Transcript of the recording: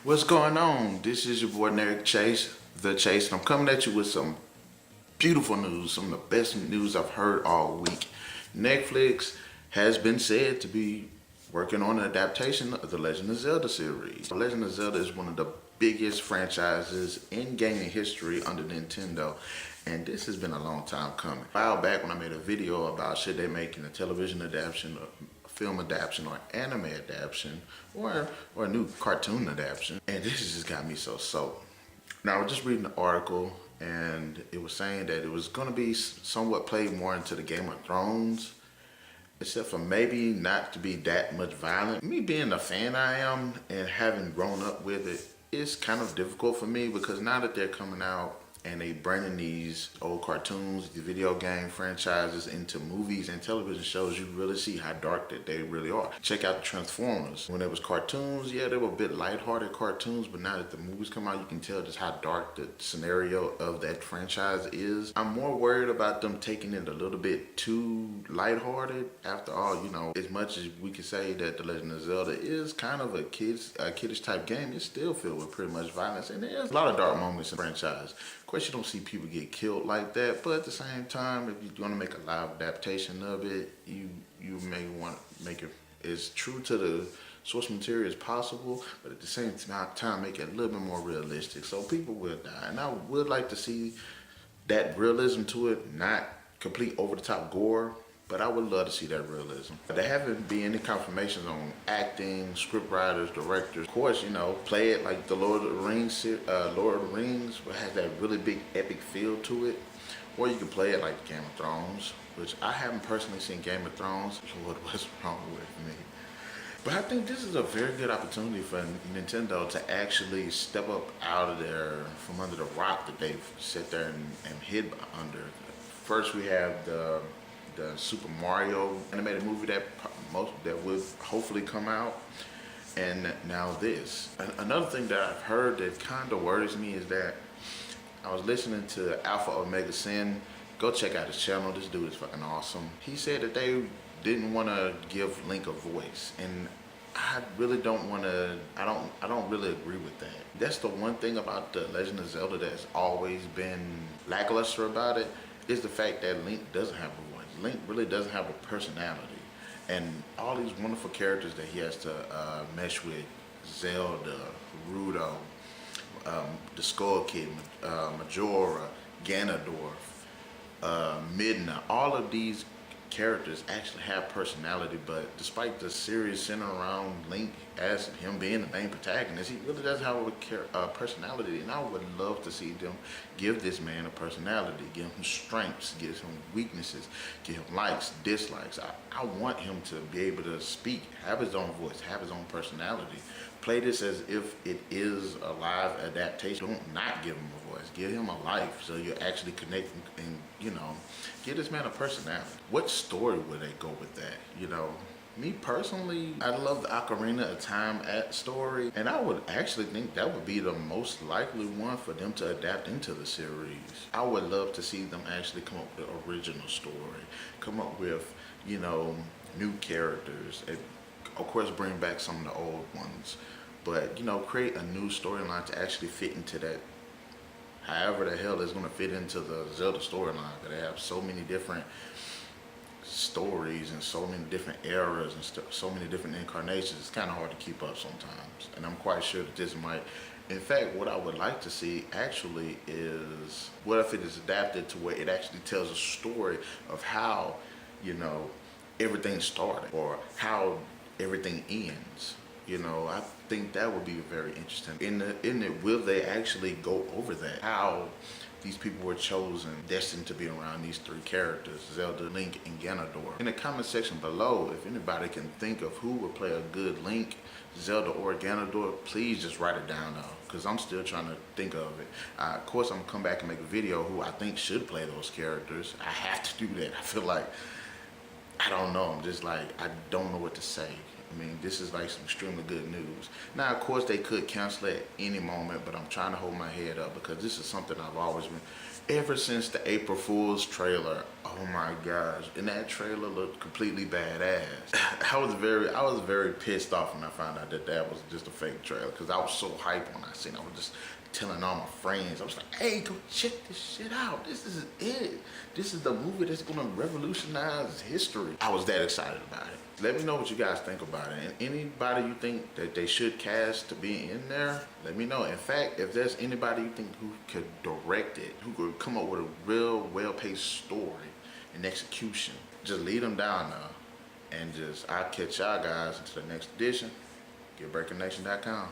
What's going on? This is your boy Eric Chase, The Chase, and I'm coming at you with some beautiful news, some of the best news I've heard all week. Netflix has been said to be working on an adaptation of the Legend of Zelda series. The Legend of Zelda is one of the biggest franchises in gaming history under Nintendo, and this has been a long time coming. A while back when I made a video about should they make a television adaptation, a film adaptation, or anime adaptation, or a new cartoon adaptation, and this has just got me so soaked. Now I was just reading the article and it was saying that it was going to be somewhat played more into the Game of Thrones, except for maybe not to be that much violent. Me being a fan I am and having grown up with it, it's kind of difficult for me because now that they're coming out and they bringing these old cartoons, the video game franchises into movies and television shows, you really see how dark that they really are. Check out the Transformers. When it was cartoons, yeah, they were a bit lighthearted cartoons, but now that the movies come out, you can tell just how dark the scenario of that franchise is. I'm more worried about them taking it a little bit too lighthearted. After all, you know, as much as we can say that The Legend of Zelda is kind of a kiddish type game, it's still filled with pretty much violence, and there's a lot of dark moments in the franchise. Of course, you don't see people get killed like that, but at the same time, if you're going to make a live adaptation of it, you may want to make it as true to the source material as possible, but at the same time, make it a little bit more realistic. So people will die, and I would like to see that realism to it, not complete over-the-top gore, but I would love to see that realism. There haven't been any confirmations on acting, script writers, directors. Of course, you know, play it like the Lord of the Rings, has that really big epic feel to it. Or you can play it like Game of Thrones, which I haven't personally seen Game of Thrones. What's wrong with me? But I think this is a very good opportunity for Nintendo to actually step up out of from under the rock that they've sat there and hid under. First, we have the Super Mario animated movie that will hopefully come out, and now this. Another thing that I've heard that kind of worries me is that I was listening to Alpha Omega Sin. Go check out his channel. This dude is fucking awesome. He said that they didn't want to give Link a voice, and I really don't want to. I don't really agree with that. That's the one thing about the Legend of Zelda that's always been lackluster about it, is the fact that Link doesn't have a voice. Link really doesn't have a personality, and all these wonderful characters that he has to mesh with, Zelda, Rudo, the Skull Kid, Majora, Ganondorf, Midna, all of these characters actually have personality, but despite the series centered around Link as him being the main protagonist, he really doesn't have a personality, and I would love to see them give this man a personality, give him strengths, give him weaknesses, give him likes, dislikes. I want him to be able to speak, have his own voice, have his own personality. Play this as if it is a live adaptation. Don't not give him a voice. Give him a life so you're actually connecting and, you know, give this man a personality. What story would they go with that? You know, me personally, I love the Ocarina of Time story, and I would actually think that would be the most likely one for them to adapt into the series. I would love to see them actually come up with an original story, come up with, you know, new characters, and of course bring back some of the old ones, but, you know, create a new storyline to actually fit into that, however the hell it's going to fit into the Zelda storyline. But they have so many different stories and so many different eras and so many different incarnations. It's kind of hard to keep up sometimes, and I'm quite sure that this might. In fact, what I would like to see actually is, what if it is adapted to where it actually tells a story of how, you know, everything started or how everything ends. You know, I think that would be very interesting. In it, will they actually go over that? How these people were chosen, destined to be around these three characters, Zelda, Link, and Ganondorf. In the comment section below, if anybody can think of who would play a good Link, Zelda, or Ganondorf, please just write it down though, because I'm still trying to think of it. Of course, I'm gonna come back and make a video who I think should play those characters. I have to do that. I feel like, I don't know, I'm just like, I don't know what to say. I mean, this is like some extremely good news. Now, of course, they could cancel it at any moment, but I'm trying to hold my head up because this is something I've always been, ever since the April Fool's trailer. Oh my gosh. And that trailer looked completely badass. I was very pissed off when I found out that that was just a fake trailer because I was so hyped when I seen it. I was just telling all my friends. I was like, hey, go check this shit out. This is it. This is the movie that's gonna revolutionize history. I was that excited about it. Let me know what you guys think about it. And anybody you think that they should cast to be in there, let me know. In fact, if there's anybody you think who could direct it, who could come up with a real well-paced story and execution, just lead them down now. And I'll catch y'all guys until the next edition. GetBreakingNation.com.